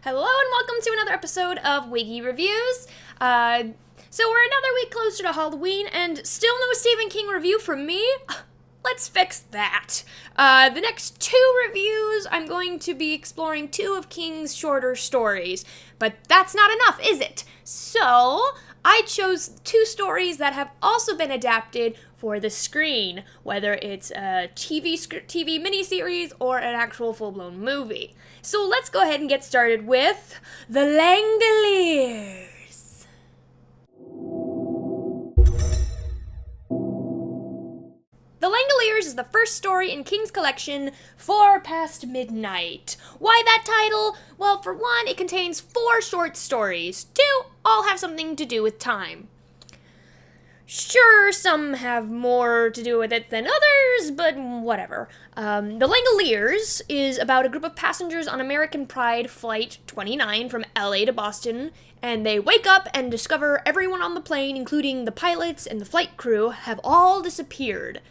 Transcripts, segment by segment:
Hello and welcome to another episode of Wiggy Reviews. So we're another week closer to Halloween and still no Stephen King review from me. Let's fix that. The next two reviews, I'm going to be exploring two of King's shorter stories. But that's not enough, is it? So I chose two stories that have also been adapted for the screen, whether it's a TV miniseries or an actual full-blown movie. So let's go ahead and get started with The Langoliers. The Langoliers is the first story in King's collection, Four Past Midnight. Why that title? Well, for one, it contains 4 short stories. 2 all have something to do with time. Sure, some have more to do with it than others, but whatever. The Langoliers is about a group of passengers on American Pride Flight 29 from LA to Boston, and they wake up and discover everyone on the plane, including the pilots and the flight crew, have all disappeared.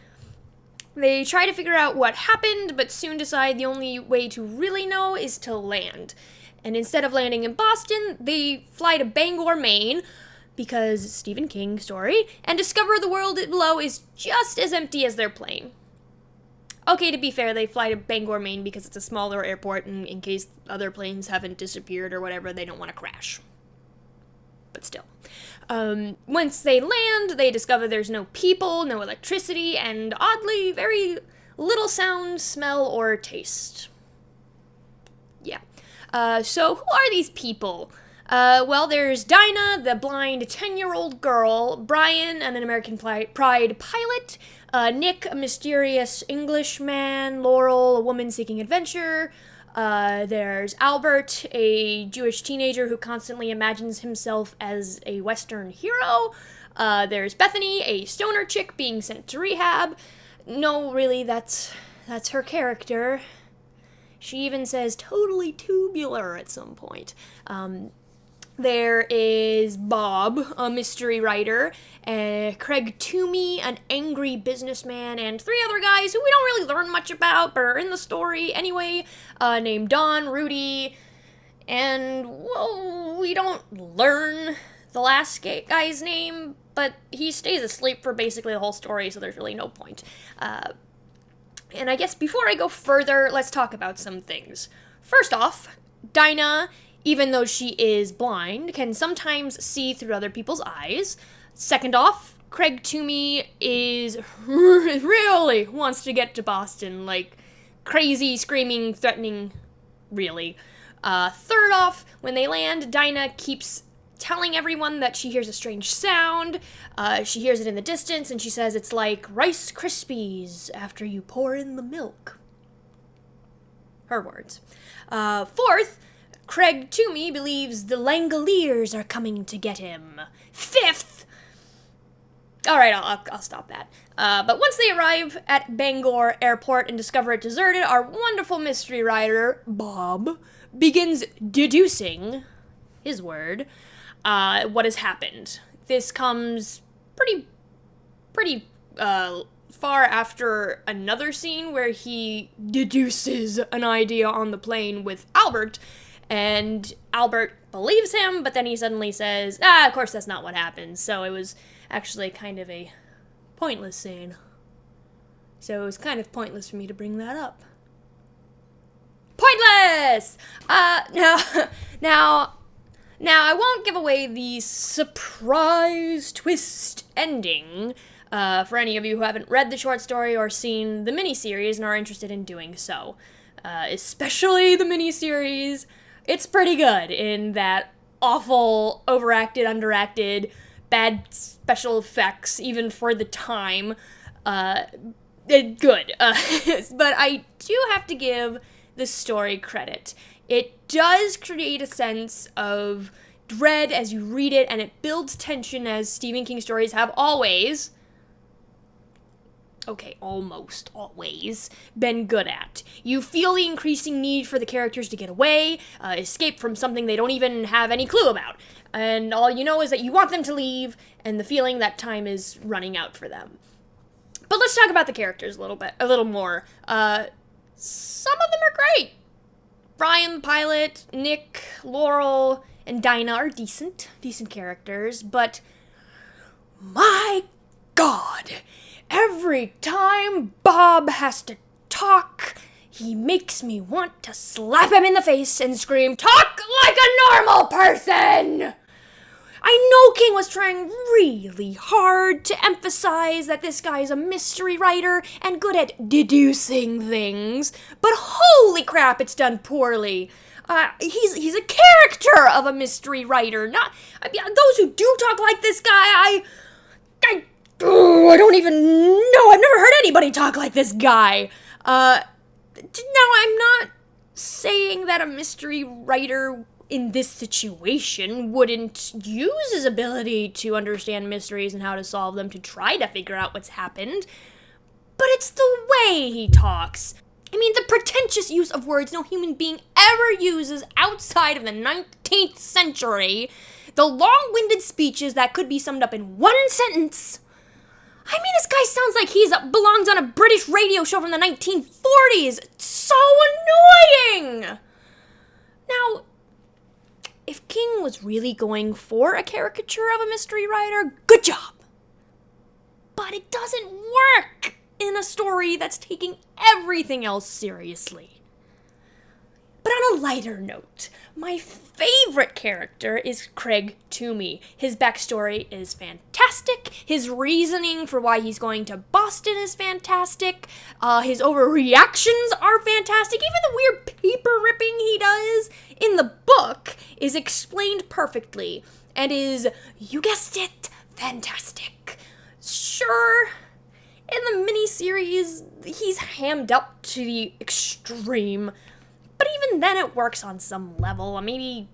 They try to figure out what happened, but soon decide the only way to really know is to land. And instead of landing in Boston, they fly to Bangor, Maine, because Stephen King story, and discover the world below is just as empty as their plane. Okay, to be fair, they fly to Bangor, Maine because it's a smaller airport, and in case other planes haven't disappeared or whatever, they don't want to crash. But still. Once they land, they discover there's no people, no electricity, and oddly, very little sound, smell, or taste. Yeah. So who are these people? Well, there's Dinah, the blind 10-year-old girl, Brian, an American Pride pilot, Nick, a mysterious Englishman, Laurel, a woman seeking adventure, there's Albert, a Jewish teenager who constantly imagines himself as a Western hero, there's Bethany, a stoner chick being sent to rehab. No, really, that's her character. She even says totally tubular at some point. There is Bob, a mystery writer, Craig Toomey, an angry businessman, and 3 other guys who we don't really learn much about, but are in the story anyway, named Don, Rudy, and, well, we don't learn the last guy's name, but he stays asleep for basically the whole story, so there's really no point. And I guess before I go further, let's talk about some things. First off, Dinah, even though she is blind, can sometimes see through other people's eyes. Second off, Craig Toomey really wants to get to Boston, like crazy, screaming, threatening, really. Third off, when they land, Dinah keeps telling everyone that she hears a strange sound. She hears it in the distance, and she says it's like Rice Krispies after you pour in the milk. Her words. Fourth, Craig Toomey believes the Langoliers are coming to get him. Fifth, alright, I'll stop that. But once they arrive at Bangor Airport and discover it deserted, our wonderful mystery writer, Bob, begins deducing, his word, what has happened. This comes pretty far after another scene where he deduces an idea on the plane with Albert, and Albert believes him, but then he suddenly says, of course that's not what happened. So it was actually kind of a pointless scene. So it was kind of pointless for me to bring that up. Pointless! Now, I won't give away the surprise twist ending for any of you who haven't read the short story or seen the miniseries and are interested in doing so. Especially the miniseries. It's pretty good in that awful, overacted, underacted, bad special effects, even for the time. Good. But I do have to give the story credit. It does create a sense of dread as you read it, and it builds tension as Stephen King stories have always, almost always, been good at. You feel the increasing need for the characters to get away, escape from something they don't even have any clue about. And all you know is that you want them to leave, and the feeling that time is running out for them. But let's talk about the characters a little more. Some of them are great. Brian the pilot, Nick, Laurel, and Dinah are decent characters, but my God, every time Bob has to talk, he makes me want to slap him in the face and scream, "Talk like a normal person!" I know King was trying really hard to emphasize that this guy is a mystery writer and good at deducing things, but holy crap, it's done poorly. He's a character of a mystery writer, not those who do talk like this guy. I don't even know. I've never heard anybody talk like this guy. Now I'm not saying that a mystery writer in this situation wouldn't use his ability to understand mysteries and how to solve them to try to figure out what's happened, but it's the way he talks. I mean, the pretentious use of words no human being ever uses outside of the 19th century, the long-winded speeches that could be summed up in one sentence. I mean, this guy sounds like he belongs on a British radio show from the 1940s. It's so annoying! Now, if King was really going for a caricature of a mystery writer, good job. But it doesn't work in a story that's taking everything else seriously. But on a lighter note, my favorite character is Craig Toomey. His backstory is fantastic. His reasoning for why he's going to Boston is fantastic. His overreactions are fantastic. Even the weird paper ripping he does in the book is explained perfectly and is, you guessed it, fantastic. Sure, in the miniseries, he's hammed up to the extreme, but even then it works on some level. Maybe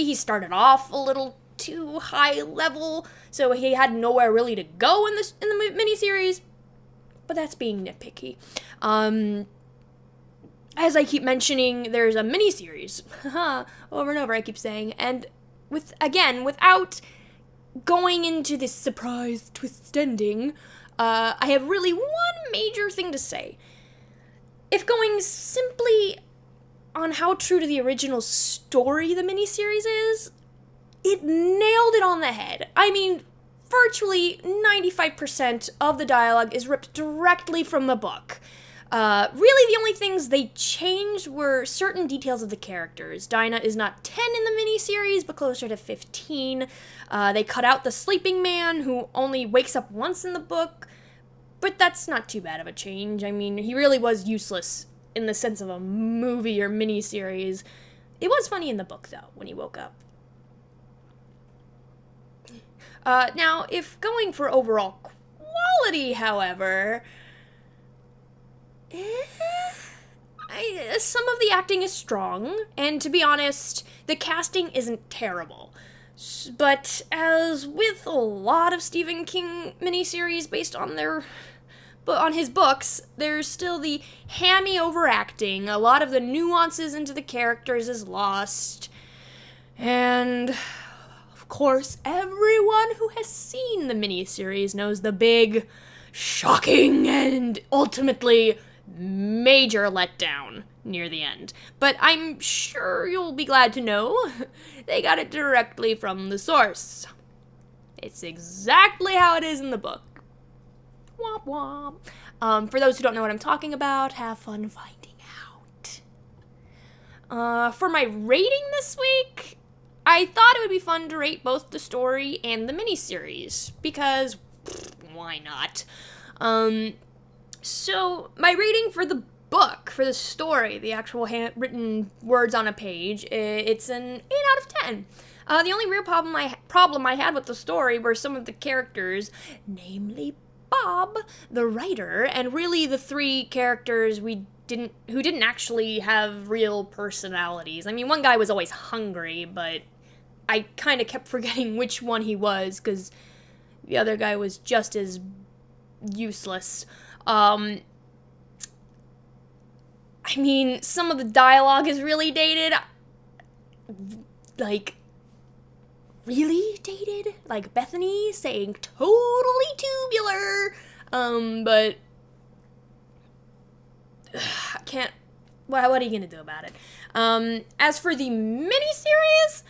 he started off a little too high level, so he had nowhere really to go in the miniseries, but that's being nitpicky. As I keep mentioning, there's a miniseries, over and over I keep saying, and without going into this surprise twist ending, I have really one major thing to say. If going simply on how true to the original story the miniseries is, it nailed it on the head. I mean, virtually 95% of the dialogue is ripped directly from the book. Really, the only things they changed were certain details of the characters. Dinah is not 10 in the miniseries, but closer to 15. They cut out the sleeping man, who only wakes up once in the book, but that's not too bad of a change. I mean, he really was useless in the sense of a movie or miniseries. It was funny in the book, though, when he woke up. Now, if going for overall quality, however, some of the acting is strong, and to be honest, the casting isn't terrible. But as with a lot of Stephen King miniseries based on his books, there's still the hammy overacting. A lot of the nuances into the characters is lost. And of course, everyone who has seen the miniseries knows the big, shocking, and ultimately major letdown near the end. But I'm sure you'll be glad to know they got it directly from the source. It's exactly how it is in the book. Womp womp. For those who don't know what I'm talking about, have fun finding out. For my rating this week, I thought it would be fun to rate both the story and the miniseries, because why not? So, my rating for the book, for the story, the actual handwritten words on a page, it's an 8 out of 10. The only real problem I had with the story were some of the characters, namely Bob, the writer, and really the 3 characters who didn't actually have real personalities. I mean, one guy was always hungry, but I kind of kept forgetting which one he was, because the other guy was just as useless. I mean, some of the dialogue is really dated. Like, really dated? Like Bethany saying totally tubular. But I can't what are you gonna do about it? As for the miniseries,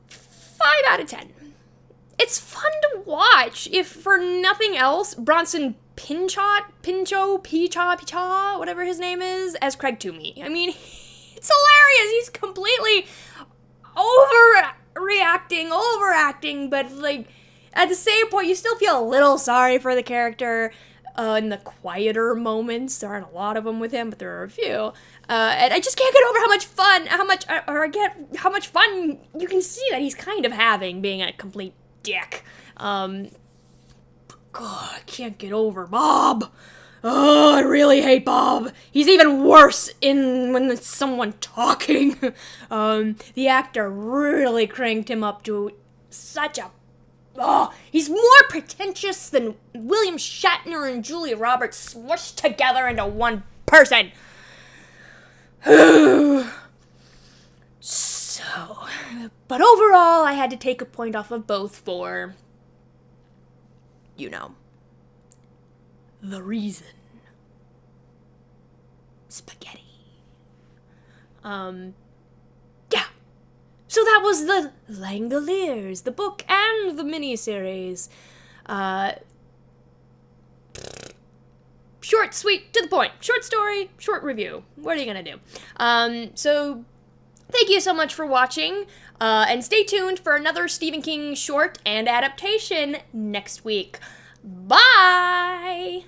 5 out of 10. It's fun to watch, if for nothing else. Bronson Pinchot, whatever his name is, as Craig Toomey. I mean, it's hilarious. He's completely overacting, but, like, at the same point, you still feel a little sorry for the character in the quieter moments. There aren't a lot of them with him, but there are a few. And I just can't get over how much fun you can see that he's kind of having being a complete dick. God, I can't get over Bob. Oh, I really hate Bob. He's even worse when it's someone talking. The actor really cranked him up to such a... Oh, he's more pretentious than William Shatner and Julia Roberts smushed together into one person. So, but overall, I had to take a point off of both for, you know, the reason. Spaghetti. Yeah. So that was the Langoliers, the book and the miniseries. Short, sweet, to the point. Short story, short review. What are you gonna do? So thank you so much for watching, and stay tuned for another Stephen King short and adaptation next week. Bye!